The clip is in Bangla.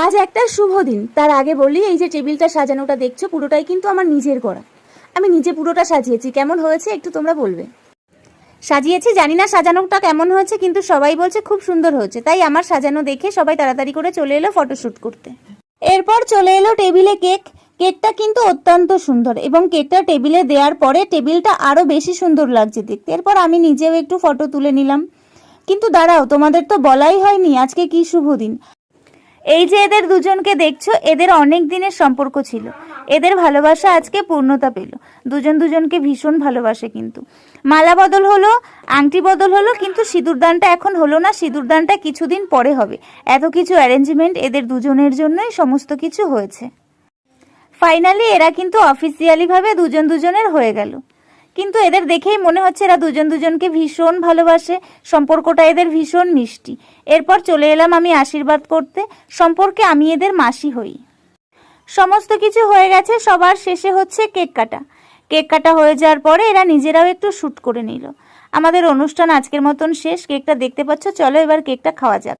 আজ একটা শুভ দিন। তার আগে বলি, এই যে টেবিলটা সাজানোটা দেখছো পুরোটাই কিন্তু আমার নিজের করা। আমি নিজে পুরোটা সাজিয়েছি। কেমন হয়েছে একটু তোমরা বলবে। সাজিয়েছি, জানি না সাজানোটা কেমন হয়েছে, কিন্তু সবাই বলছে খুব সুন্দর হয়েছে। তাই আমার সাজানো দেখে সবাই তাড়াতাড়ি করে চলে এলো ফটোশ্যুট করতে। এরপর চলে এলো টেবিলে কেক। কেকটা কিন্তু অত্যন্ত সুন্দর এবং কেকটা টেবিলে দেওয়ার পরে টেবিলটা আরো বেশি সুন্দর লাগছে দেখতে। এরপর আমি নিজেও একটু ফটো তুলে নিলাম। কিন্তু দাঁড়াও, তোমাদের তো বলাই হয়নি আজকে কি শুভ দিন। এই যে এদের দুজনকে দেখছো, এদের অনেক দিনের সম্পর্ক ছিল। এদের ভালোবাসা আজকে পূর্ণতা পেল। দুজন দুজনকে ভীষণ ভালোবাসে। কিন্তু মালা বদল হলো, আংটি বদল হলো, কিন্তু সিঁদুরদানটা এখন হলো না। সিঁদুরদানটা কিছুদিন পরে হবে। এত কিছু অ্যারেঞ্জমেন্ট এদের দুজনের জন্যই সমস্ত কিছু হয়েছে। ফাইনালি এরা কিন্তু অফিসিয়ালি ভাবে দুজন দুজনের হয়ে গেল। কিন্তু এদের দেখেই মনে হচ্ছে এরা দুজন দুজনকে ভীষণ ভালোবাসে। সম্পর্কটা এদের ভীষণ মিষ্টি। এরপর চলে এলাম আমি আশীর্বাদ করতে। সম্পর্কে আমি এদের মাসি হই। সমস্ত কিছু হয়ে গেছে, সবার শেষে হচ্ছে কেক কাটা। কেক কাটা হয়ে যাওয়ার পরে এরা নিজেরাও একটু শ্যুট করে নিল। আমাদের অনুষ্ঠান আজকের মতন শেষ। কেকটা দেখতে পাচ্ছ, চলো এবার কেকটা খাওয়া যাক।